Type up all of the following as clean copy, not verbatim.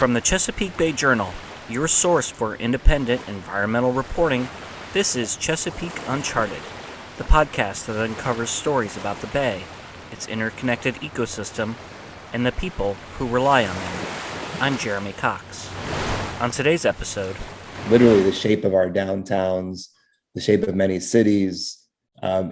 From the Chesapeake Bay Journal, your source for independent environmental reporting, this is Chesapeake Uncharted, the podcast that uncovers stories about the Bay, its interconnected ecosystem, and the people who rely on them. I'm Jeremy Cox. On today's episode, literally the shape of our downtowns, the shape of many cities,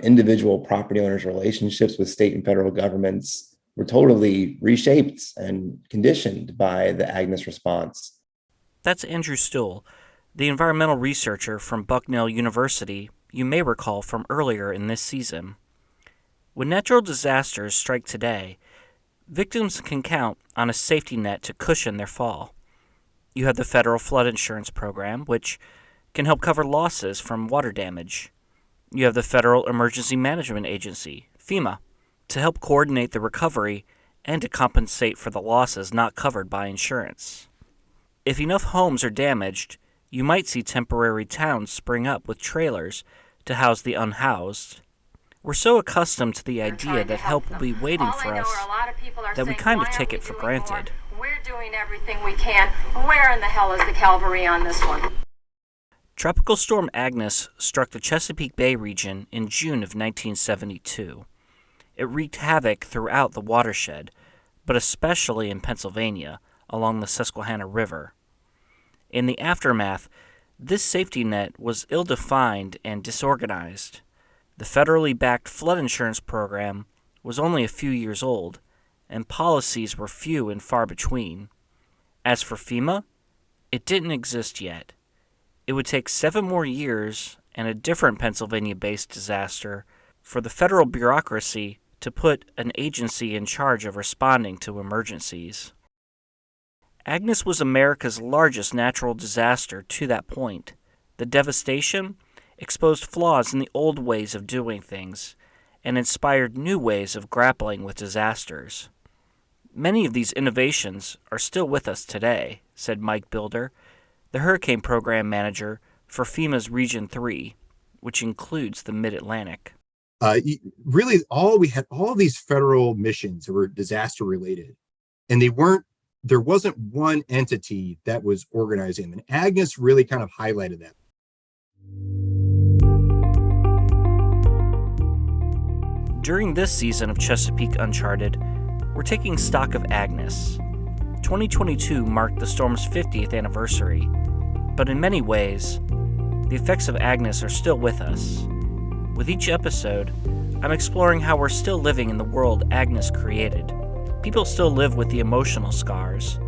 individual property owners' relationships with state and federal governments were totally reshaped and conditioned by the Agnes response. That's Andrew Stuhl, the environmental researcher from Bucknell University you may recall from earlier in this season. When natural disasters strike today, victims can count on a safety net to cushion their fall. You have the federal flood insurance program, which can help cover losses from water damage. You have the Federal Emergency Management Agency, FEMA, to help coordinate the recovery and to compensate for the losses not covered by insurance. If enough homes are damaged, you might see temporary towns spring up with trailers to house the unhoused. We're so accustomed to the idea that help will be waiting for us that we kind of take it for granted. We're doing everything we can. Where in the hell is the cavalry on this one? Tropical Storm Agnes struck the Chesapeake Bay region in June of 1972. It wreaked havoc throughout the watershed, but especially in Pennsylvania, along the Susquehanna River. In the aftermath, this safety net was ill-defined and disorganized. The federally backed flood insurance program was only a few years old, and policies were few and far between. As for FEMA, it didn't exist yet. It would take 7 more years and a different Pennsylvania-based disaster for the federal bureaucracy to put an agency in charge of responding to emergencies. Agnes was America's largest natural disaster to that point. The devastation exposed flaws in the old ways of doing things and inspired new ways of grappling with disasters. Many of these innovations are still with us today, said Mike Builder, the Hurricane Program Manager for FEMA's Region 3, which includes the Mid-Atlantic. Really, all these federal missions were disaster related, and there wasn't one entity that was organizing them. And Agnes really kind of highlighted that. During this season of Chesapeake Uncharted, we're taking stock of Agnes. 2022 marked the storm's 50th anniversary, but in many ways, the effects of Agnes are still with us. With each episode, I'm exploring how we're still living in the world Agnes created. People still live with the emotional scars.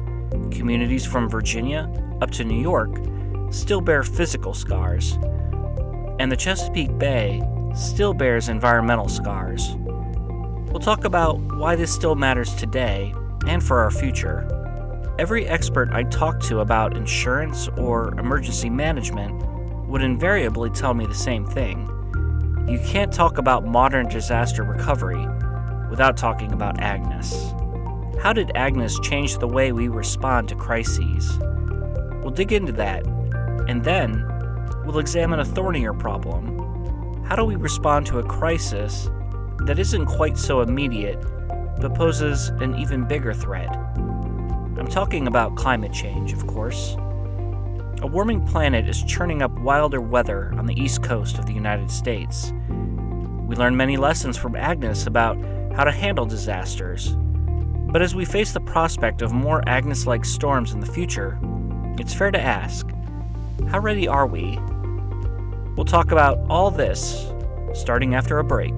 Communities from Virginia up to New York still bear physical scars. And the Chesapeake Bay still bears environmental scars. We'll talk about why this still matters today and for our future. Every expert I talk to about insurance or emergency management would invariably tell me the same thing. You can't talk about modern disaster recovery without talking about Agnes. How did Agnes change the way we respond to crises? We'll dig into that, and then we'll examine a thornier problem. How do we respond to a crisis that isn't quite so immediate, but poses an even bigger threat? I'm talking about climate change, of course. A warming planet is churning up wilder weather on the east coast of the United States. We learn many lessons from Agnes about how to handle disasters. But as we face the prospect of more Agnes-like storms in the future, it's fair to ask, how ready are we? We'll talk about all this starting after a break.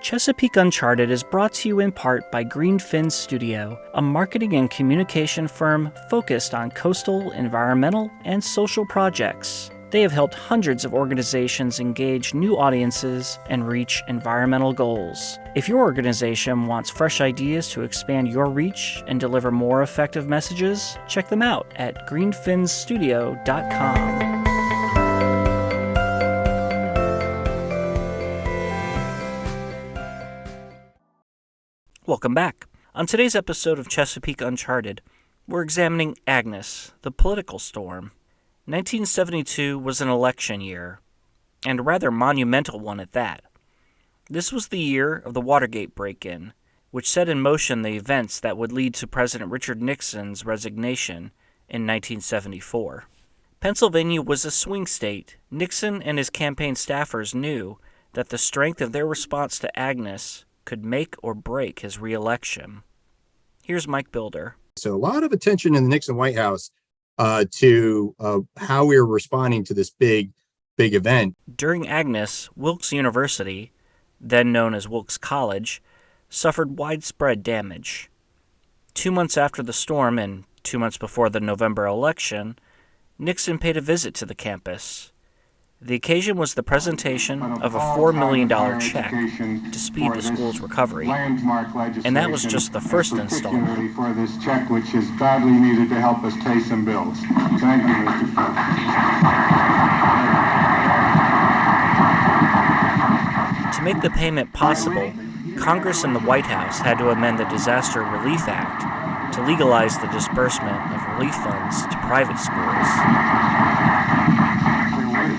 Chesapeake Uncharted is brought to you in part by Greenfin Studio, a marketing and communication firm focused on coastal, environmental, and social projects. They have helped hundreds of organizations engage new audiences and reach environmental goals. If your organization wants fresh ideas to expand your reach and deliver more effective messages, check them out at greenfinstudio.com. Welcome back. On today's episode of Chesapeake Uncharted, we're examining Agnes, the political storm. 1972 was an election year, and a rather monumental one at that. This was the year of the Watergate break-in, which set in motion the events that would lead to President Richard Nixon's resignation in 1974. Pennsylvania was a swing state. Nixon and his campaign staffers knew that the strength of their response to Agnes could make or break his re-election. Here's Mike Bilder. So a lot of attention in the Nixon White House to how we were responding to this big event. During Agnes, Wilkes University, then known as Wilkes College, suffered widespread damage. 2 months after the storm and 2 months before the November election, Nixon paid a visit to the campus. The occasion was the presentation of a $4 million check to speed the school's recovery, and that was just the first installment. For this check, which is badly needed to help us pay some bills. Thank you, Mr. President. To make the payment possible, Congress and the White House had to amend the Disaster Relief Act to legalize the disbursement of relief funds to private schools.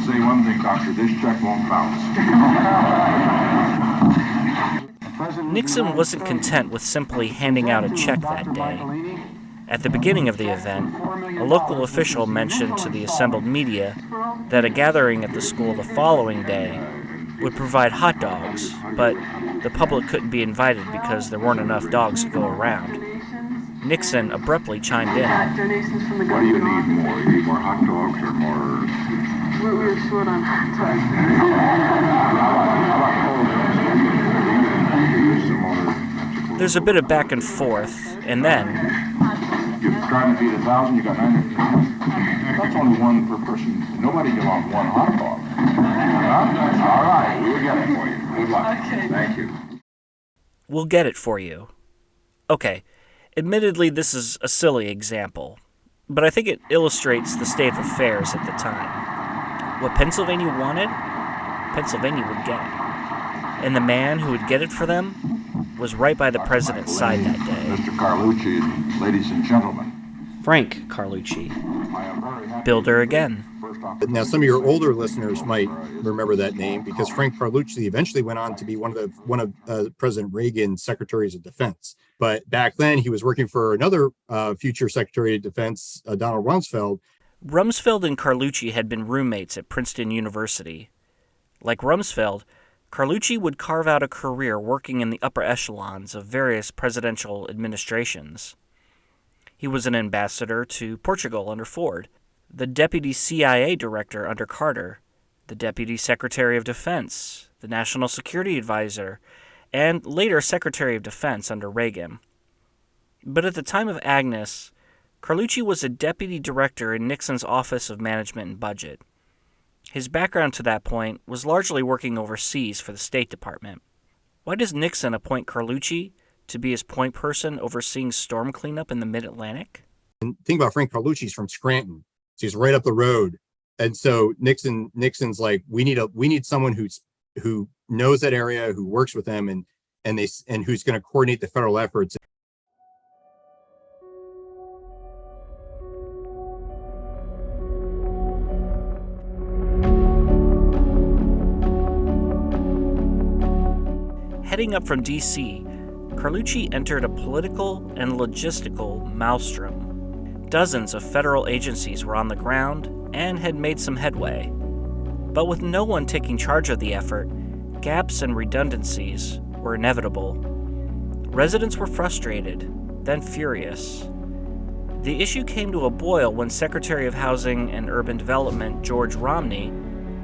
Say one thing, Doctor, this check won't bounce. Nixon wasn't content with simply handing out a check that day. At the beginning of the event, a local official mentioned to the assembled media that a gathering at the school the following day would provide hot dogs, but the public couldn't be invited because there weren't enough dogs to go around. Nixon abruptly chimed in. What do you need more? You need more hot dogs or more... We're short on hot dogs. There's a bit of back and forth, and then... You're trying to feed 1,000, you got 900. That's only one per person. Nobody can want one hot dog. All right, we'll get it for you. Good luck. Okay. Thank you. We'll get it for you. Okay, admittedly this is a silly example, but I think it illustrates the state of affairs at the time. What Pennsylvania wanted, Pennsylvania would get. And the man who would get it for them was right by the president's side that day. Mr. Carlucci, ladies and gentlemen. Frank Carlucci. I am very happy. Builder again. Now, some of your older listeners might remember that name because Frank Carlucci eventually went on to be one of President Reagan's secretaries of defense. But back then, he was working for another future Secretary of Defense, Donald Rumsfeld. Rumsfeld and Carlucci had been roommates at Princeton University. Like Rumsfeld, Carlucci would carve out a career working in the upper echelons of various presidential administrations. He was an ambassador to Portugal under Ford, the deputy CIA director under Carter, the deputy secretary of defense, the national security advisor, and later secretary of defense under Reagan. But at the time of Agnes, Carlucci was a deputy director in Nixon's Office of Management and Budget. His background to that point was largely working overseas for the State Department. Why does Nixon appoint Carlucci to be his point person overseeing storm cleanup in the Mid-Atlantic? And think about Frank Carlucci's from Scranton. So he's right up the road. And so Nixon's like, we need someone who knows that area, who works with them, and who's going to coordinate the federal efforts. Heading up from D.C., Carlucci entered a political and logistical maelstrom. Dozens of federal agencies were on the ground and had made some headway. But with no one taking charge of the effort, gaps and redundancies were inevitable. Residents were frustrated, then furious. The issue came to a boil when Secretary of Housing and Urban Development George Romney,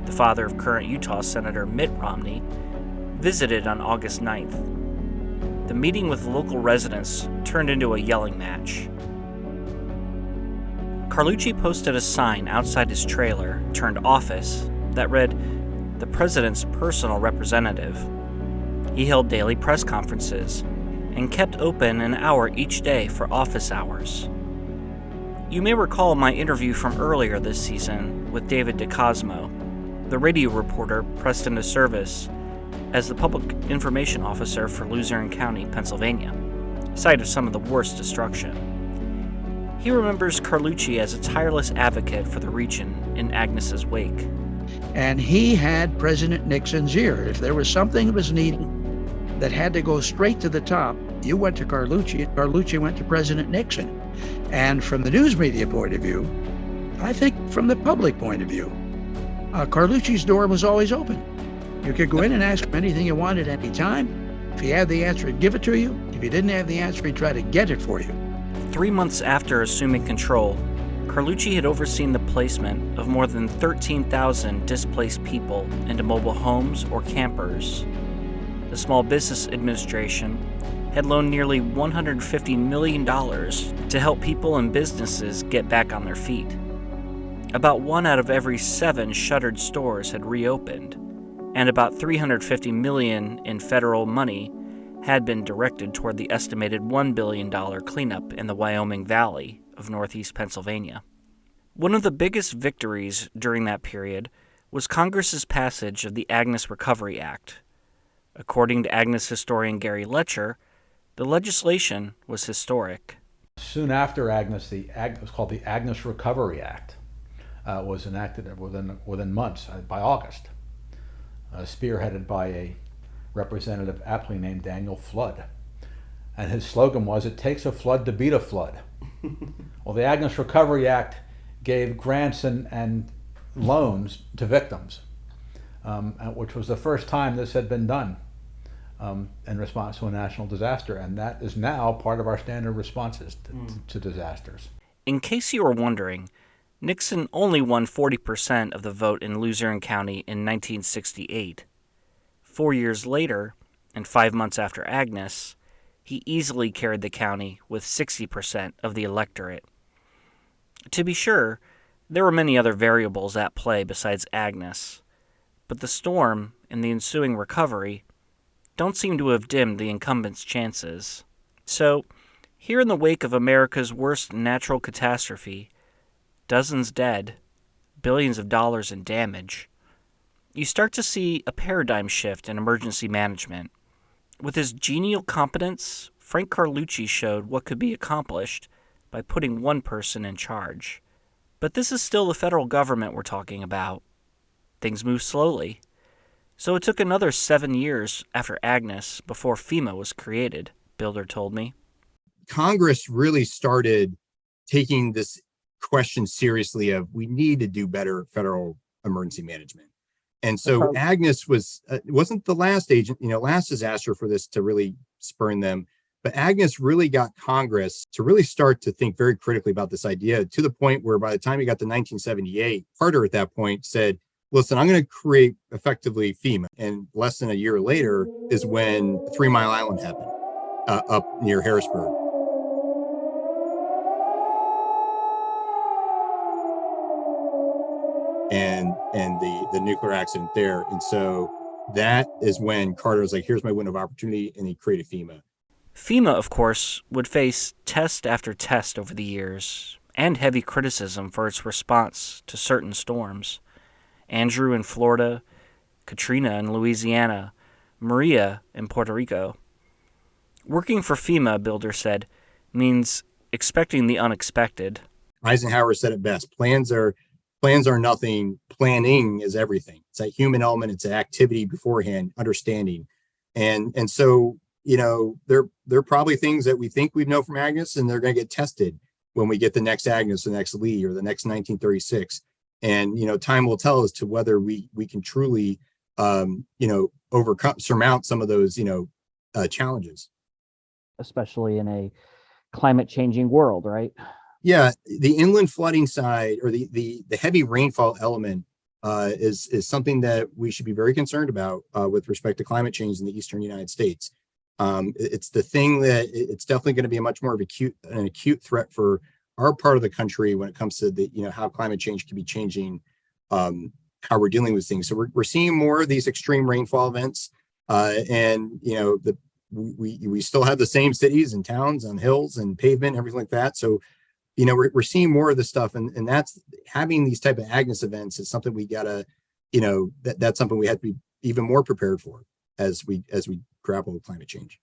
the father of current Utah Senator Mitt Romney, visited on August 9th. The meeting with local residents turned into a yelling match. Carlucci posted a sign outside his trailer turned office that read, "The President's Personal Representative." He held daily press conferences and kept open an hour each day for office hours. You may recall my interview from earlier this season with David DeCosmo, the radio reporter pressed into service as the public information officer for Luzerne County, Pennsylvania, site of some of the worst destruction. He remembers Carlucci as a tireless advocate for the region in Agnes's wake. And he had President Nixon's ear. If there was something that was needed that had to go straight to the top, you went to Carlucci, and Carlucci went to President Nixon. And from the news media point of view, I think from the public point of view, Carlucci's door was always open. You could go in and ask him anything you wanted any time. If he had the answer, he'd give it to you. If he didn't have the answer, he'd try to get it for you. 3 months after assuming control, Carlucci had overseen the placement of more than 13,000 displaced people into mobile homes or campers. The Small Business Administration had loaned nearly $150 million to help people and businesses get back on their feet. About 1 out of every 7 shuttered stores had reopened, and about $350 million in federal money had been directed toward the estimated $1 billion cleanup in the Wyoming Valley of northeast Pennsylvania. One of the biggest victories during that period was Congress's passage of the Agnes Recovery Act. According to Agnes historian Gary Letcher, the legislation was historic. Soon after Agnes, it was called the Agnes Recovery Act, was enacted within months, by August, spearheaded by a representative aptly named Daniel Flood. And his slogan was, "It takes a flood to beat a flood." Well, the Agnes Recovery Act gave grants and loans to victims, which was the first time this had been done in response to a national disaster. And that is now part of our standard responses to disasters. In case you were wondering, Nixon only won 40% of the vote in Luzerne County in 1968. 4 years later, and 5 months after Agnes, he easily carried the county with 60% of the electorate. To be sure, there were many other variables at play besides Agnes, but the storm and the ensuing recovery don't seem to have dimmed the incumbent's chances. So, here in the wake of America's worst natural catastrophe, dozens dead, billions of dollars in damage, you start to see a paradigm shift in emergency management. With his genial competence, Frank Carlucci showed what could be accomplished by putting one person in charge. But this is still the federal government we're talking about. Things move slowly. So it took another 7 years after Agnes before FEMA was created, Builder told me. Congress really started taking this question seriously of we need to do better federal emergency management. And so Agnes wasn't the last last disaster for this to really spurn them, but Agnes really got Congress to really start to think very critically about this idea, to the point where by the time he got to 1978, Carter at that point said, listen, I'm going to create effectively FEMA. And less than a year later is when 3 Mile Island happened up near Harrisburg. And the nuclear accident there. And so that is when Carter was like, here's my window of opportunity, and he created FEMA. FEMA, of course, would face test after test over the years, and heavy criticism for its response to certain storms. Andrew in Florida, Katrina in Louisiana, Maria in Puerto Rico. Working for FEMA, Builder said, means expecting the unexpected. Eisenhower said it best. Plans are nothing. Planning is everything. It's that human element. It's an activity beforehand, understanding. And so, there are probably things that we think we know from Agnes, and they're going to get tested when we get the next Agnes, the next Lee, or the next 1936. And, time will tell as to whether we can truly, surmount some of those, challenges. Especially in a climate changing world, right? Yeah, the inland flooding side, or the heavy rainfall element, is something that we should be very concerned about with respect to climate change in the eastern United States. It's the thing that it's definitely going to be a much more of an acute threat for our part of the country when it comes to how climate change can be changing how we're dealing with things. So we're seeing more of these extreme rainfall events, and we still have the same cities and towns on hills and pavement, everything like that. So we're seeing more of this stuff, and that's having these type of Agnes events is something we gotta, that's something we have to be even more prepared for as we grapple with climate change.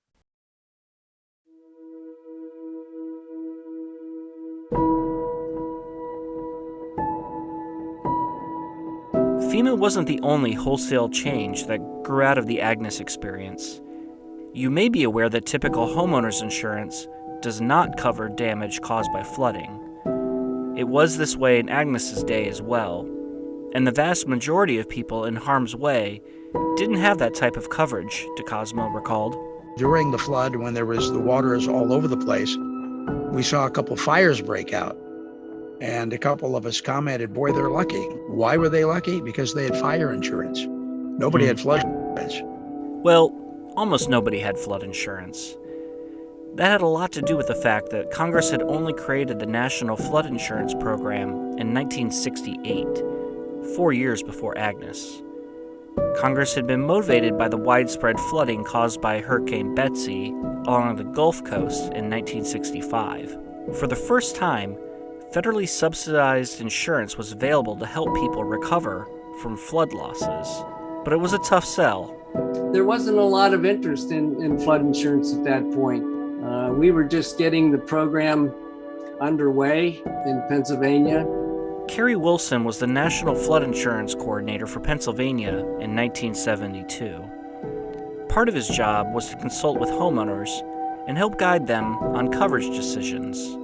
FEMA wasn't the only wholesale change that grew out of the Agnes experience. You may be aware that typical homeowners insurance does not cover damage caused by flooding. It was this way in Agnes's day as well, and the vast majority of people in harm's way didn't have that type of coverage, DeCosmo recalled. During the flood, when there was the water is all over the place, we saw a couple fires break out. And a couple of us commented, boy, they're lucky. Why were they lucky? Because they had fire insurance. Nobody had flood insurance. Well, almost nobody had flood insurance. That had a lot to do with the fact that Congress had only created the National Flood Insurance Program in 1968, 4 years before Agnes. Congress had been motivated by the widespread flooding caused by Hurricane Betsy along the Gulf Coast in 1965. For the first time, federally subsidized insurance was available to help people recover from flood losses. But it was a tough sell. There wasn't a lot of interest in flood insurance at that point. We were just getting the program underway in Pennsylvania. Kerry Wilson was the National Flood Insurance Coordinator for Pennsylvania in 1972. Part of his job was to consult with homeowners and help guide them on coverage decisions.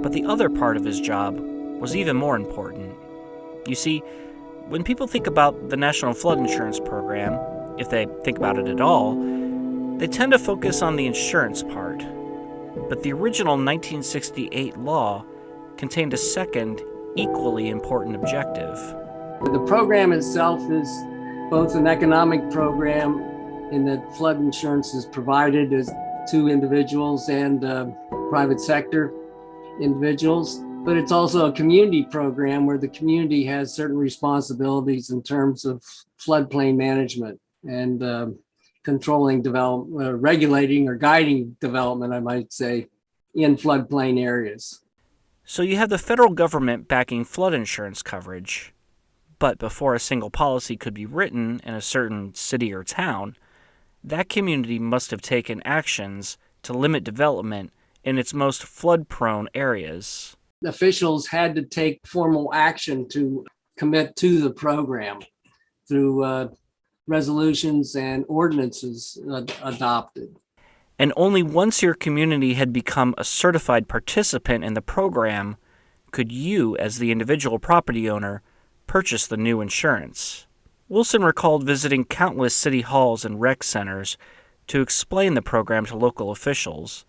But the other part of his job was even more important. You see, when people think about the National Flood Insurance Program, if they think about it at all, they tend to focus on the insurance part. But the original 1968 law contained a second, equally important objective. The program itself is both an economic program in that flood insurance is provided to individuals and private sector individuals, but it's also a community program where the community has certain responsibilities in terms of floodplain management and controlling development, regulating or guiding development, I might say, in floodplain areas. So you have the federal government backing flood insurance coverage, but before a single policy could be written in a certain city or town, that community must have taken actions to limit development in its most flood-prone areas. Officials had to take formal action to commit to the program through resolutions and ordinances adopted. And only once your community had become a certified participant in the program could you, as the individual property owner, purchase the new insurance. Wilson recalled visiting countless city halls and rec centers to explain the program to local officials,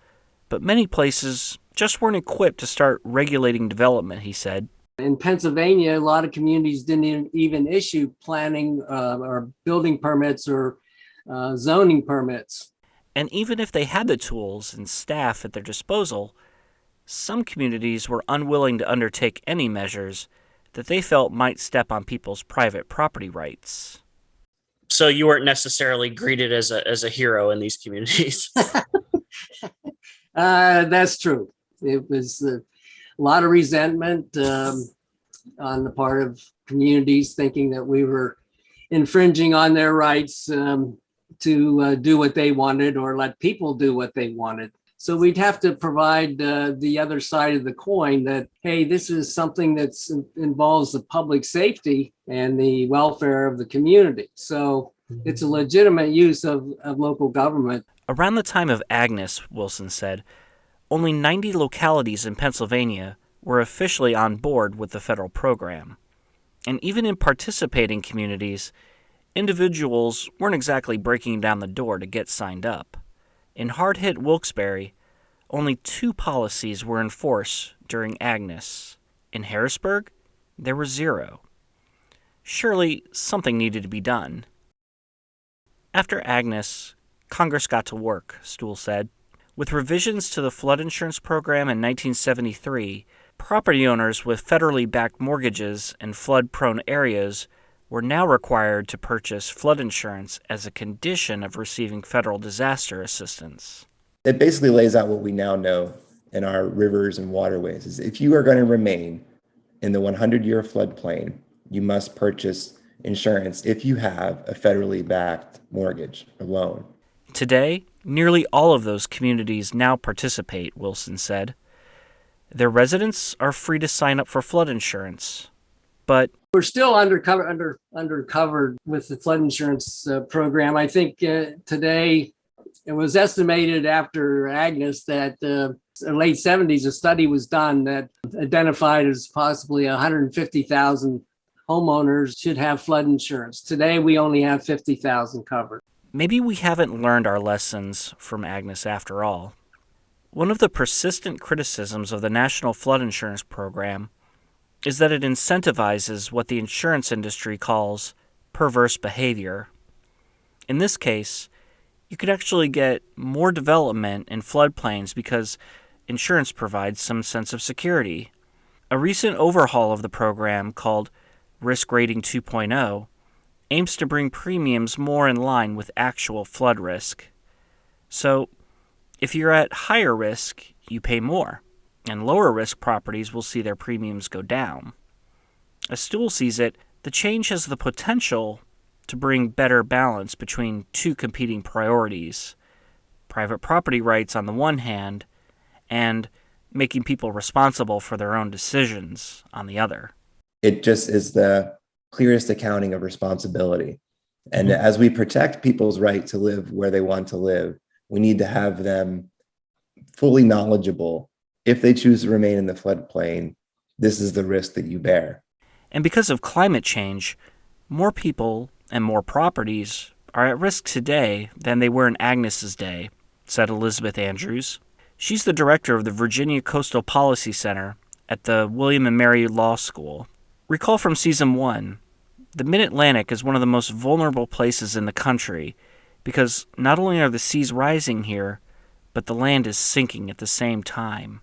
but many places just weren't equipped to start regulating development, he said. In Pennsylvania, a lot of communities didn't even issue planning or building permits or zoning permits. And even if they had the tools and staff at their disposal, some communities were unwilling to undertake any measures that they felt might step on people's private property rights. So you weren't necessarily greeted as a hero in these communities. That's true. It was a lot of resentment on the part of communities thinking that we were infringing on their rights to do what they wanted or let people do what they wanted. So we'd have to provide the other side of the coin that, hey, this is something that involves the public safety and the welfare of the community. So it's a legitimate use of local government. Around the time of Agnes, Wilson said, only 90 localities in Pennsylvania were officially on board with the federal program. And even in participating communities, individuals weren't exactly breaking down the door to get signed up. In hard-hit Wilkes-Barre, only 2 policies were in force during Agnes. In Harrisburg, there were 0. Surely something needed to be done. After Agnes, Congress got to work, Stuhl said. With revisions to the flood insurance program in 1973, property owners with federally backed mortgages in flood-prone areas were now required to purchase flood insurance as a condition of receiving federal disaster assistance. It basically lays out what we now know in our rivers and waterways. Is if you are going to remain in the 100-year floodplain, you must purchase insurance if you have a federally backed mortgage or loan. Today, nearly all of those communities now participate, Wilson said. Their residents are free to sign up for flood insurance, but We're still undercovered with the flood insurance program. I think today it was estimated after Agnes that in the late 70s, a study was done that identified as possibly 150,000 homeowners should have flood insurance. Today, we only have 50,000 covered. Maybe we haven't learned our lessons from Agnes after all. One of the persistent criticisms of the National Flood Insurance Program is that it incentivizes what the insurance industry calls perverse behavior. In this case, you could actually get more development in floodplains because insurance provides some sense of security. A recent overhaul of the program, called Risk Rating 2.0, aims to bring premiums more in line with actual flood risk. So, if you're at higher risk, you pay more, and lower risk properties will see their premiums go down. As Stool sees it, the change has the potential to bring better balance between two competing priorities: private property rights on the one hand, and making people responsible for their own decisions on the other. It just is the clearest accounting of responsibility. And as we protect people's right to live where they want to live, we need to have them fully knowledgeable. If they choose to remain in the floodplain, this is the risk that you bear. And because of climate change, more people and more properties are at risk today than they were in Agnes's day, said Elizabeth Andrews. She's the director of the Virginia Coastal Policy Center at the William & Mary Law School. Recall from Season 1, the Mid-Atlantic is one of the most vulnerable places in the country because not only are the seas rising here, but the land is sinking at the same time.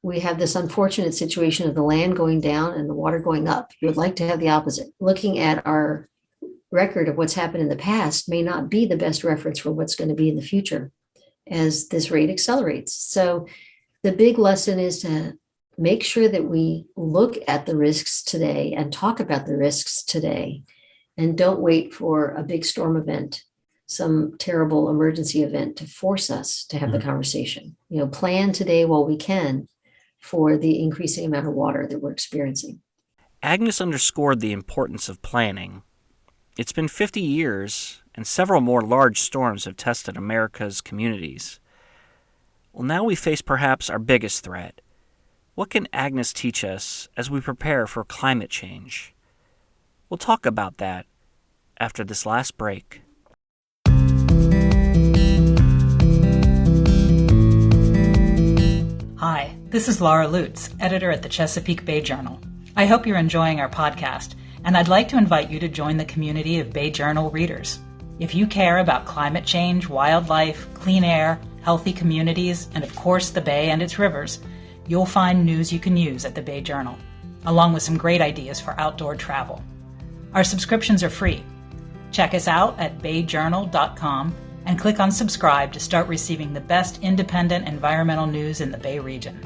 We have this unfortunate situation of the land going down and the water going up. You would like to have the opposite. Looking at our record of what's happened in the past may not be the best reference for what's going to be in the future as this rate accelerates. So the big lesson is to make sure that we look at the risks today and talk about the risks today, and don't wait for a big storm event, some terrible emergency event to force us to have the conversation. Plan today while we can for the increasing amount of water that we're experiencing. Agnes underscored the importance of planning. It's been 50 years, and several more large storms have tested America's communities. Well, now we face perhaps our biggest threat. What can Agnes teach us as we prepare for climate change? We'll talk about that after this last break. Hi, this is Laura Lutz, editor at the Chesapeake Bay Journal. I hope you're enjoying our podcast, and I'd like to invite you to join the community of Bay Journal readers. If you care about climate change, wildlife, clean air, healthy communities, and of course the Bay and its rivers, you'll find news you can use at the Bay Journal, along with some great ideas for outdoor travel. Our subscriptions are free. Check us out at bayjournal.com and click on subscribe to start receiving the best independent environmental news in the Bay region.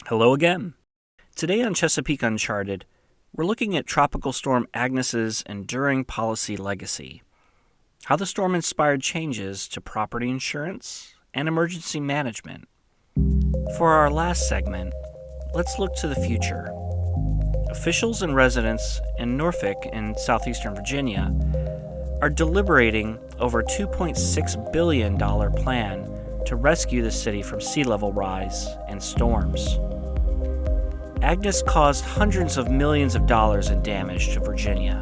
Hello again. Today on Chesapeake Uncharted, we're looking at Tropical Storm Agnes's enduring policy legacy, how the storm inspired changes to property insurance and emergency management. For our last segment, let's look to the future. Officials and residents in Norfolk in southeastern Virginia are deliberating over a $2.6 billion plan to rescue the city from sea level rise and storms. Agnes caused hundreds of millions of dollars in damage to Virginia,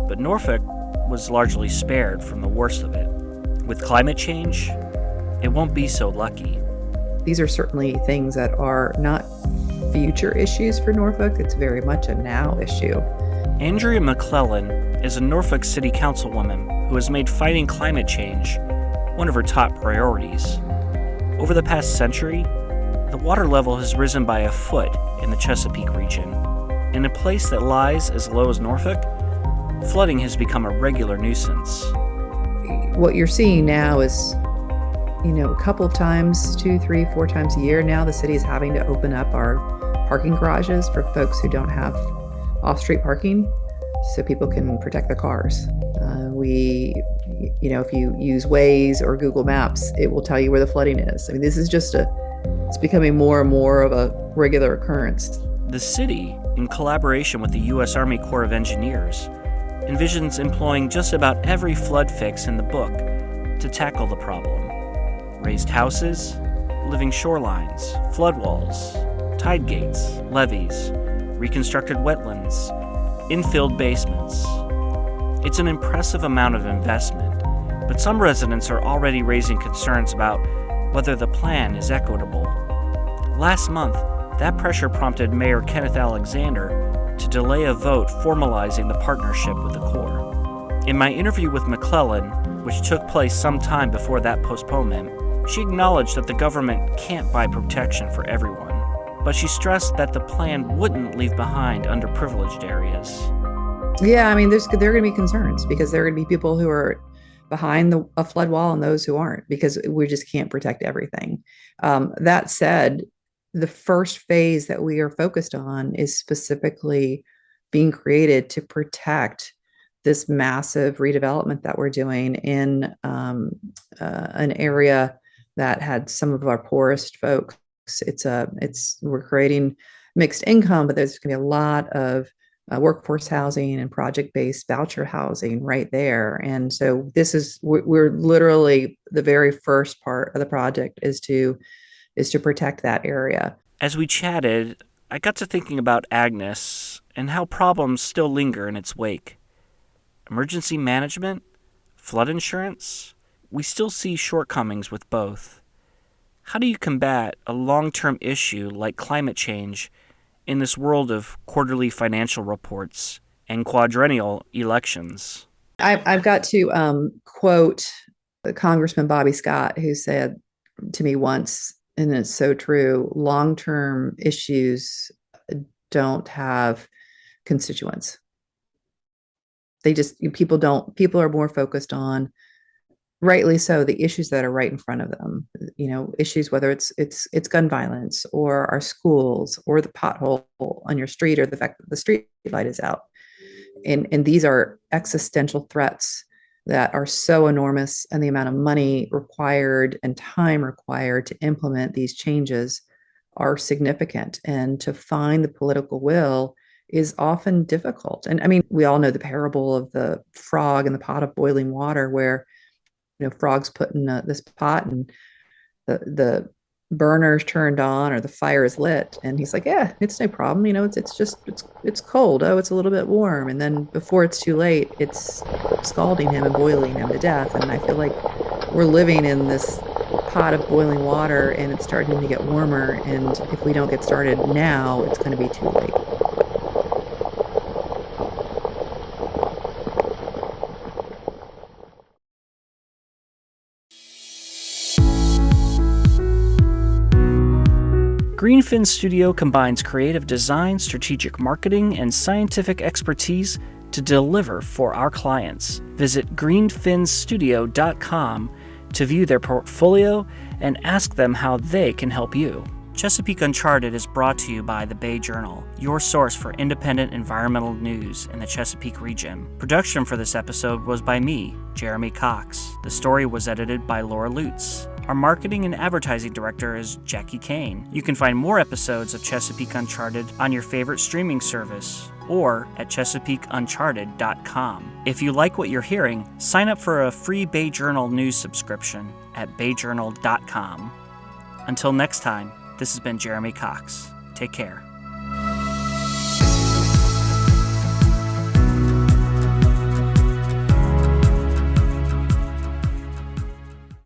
but Norfolk was largely spared from the worst of it. With climate change, it won't be so lucky. These are certainly things that are not future issues for Norfolk. It's very much a now issue. Andrea McClellan is a Norfolk City Councilwoman who has made fighting climate change one of her top priorities. Over the past century, the water level has risen by a foot in the Chesapeake region. In a place that lies as low as Norfolk, flooding has become a regular nuisance. What you're seeing now is, a couple of times, 2, 3, 4 times a year now, the city is having to open up our parking garages for folks who don't have off-street parking so people can protect their cars. If you use Waze or Google Maps, it will tell you where the flooding is. I mean, this is just a It's becoming more and more of a regular occurrence. The city, in collaboration with the U.S. Army Corps of Engineers, envisions employing just about every flood fix in the book to tackle the problem. Raised houses, living shorelines, flood walls, tide gates, levees, reconstructed wetlands, infilled basements. It's an impressive amount of investment, but some residents are already raising concerns about whether the plan is equitable. Last month, that pressure prompted Mayor Kenneth Alexander to delay a vote formalizing the partnership with the Corps. In my interview with McClellan, which took place some time before that postponement, she acknowledged that the government can't buy protection for everyone, but she stressed that the plan wouldn't leave behind underprivileged areas. Yeah, I mean, there are going to be concerns because there are going to be people who are behind a flood wall and those who aren't, because we just can't protect everything. That said, the first phase that we are focused on is specifically being created to protect this massive redevelopment that we're doing in an area that had some of our poorest folks. We're creating mixed income, but there's going to be a lot of workforce housing and project-based voucher housing right there. And so we're literally, the very first part of the project is to protect that area. As we chatted, I got to thinking about Agnes and how problems still linger in its wake. Emergency management, flood insurance, we still see shortcomings with both. How do you combat a long-term issue like climate change in this world of quarterly financial reports and quadrennial elections? I've got to quote Congressman Bobby Scott, who said to me once, and it's so true, long-term issues don't have constituents. People are more focused on, rightly so, the issues that are right in front of them. Issues, whether it's gun violence or our schools or the pothole on your street or the fact that the street light is out. And these are existential threats that are so enormous, and the amount of money required and time required to implement these changes are significant. And to find the political will is often difficult. And I mean, we all know the parable of the frog in the pot of boiling water, where frogs put in this pot and the burner's turned on or the fire is lit, and he's like, yeah, it's no problem, it's cold, oh, it's a little bit warm, and then before it's too late, it's scalding him and boiling him to death. And I feel like we're living in this pot of boiling water, and it's starting to get warmer, and if we don't get started now, it's going to be too late. Greenfin Studio combines creative design, strategic marketing, and scientific expertise to deliver for our clients. Visit greenfinstudio.com to view their portfolio and ask them how they can help you. Chesapeake Uncharted is brought to you by the Bay Journal, your source for independent environmental news in the Chesapeake region. Production for this episode was by me, Jeremy Cox. The story was edited by Laura Lutz. Our marketing and advertising director is Jackie Kane. You can find more episodes of Chesapeake Uncharted on your favorite streaming service or at ChesapeakeUncharted.com. If you like what you're hearing, sign up for a free Bay Journal news subscription at bayjournal.com. Until next time, this has been Jeremy Cox. Take care.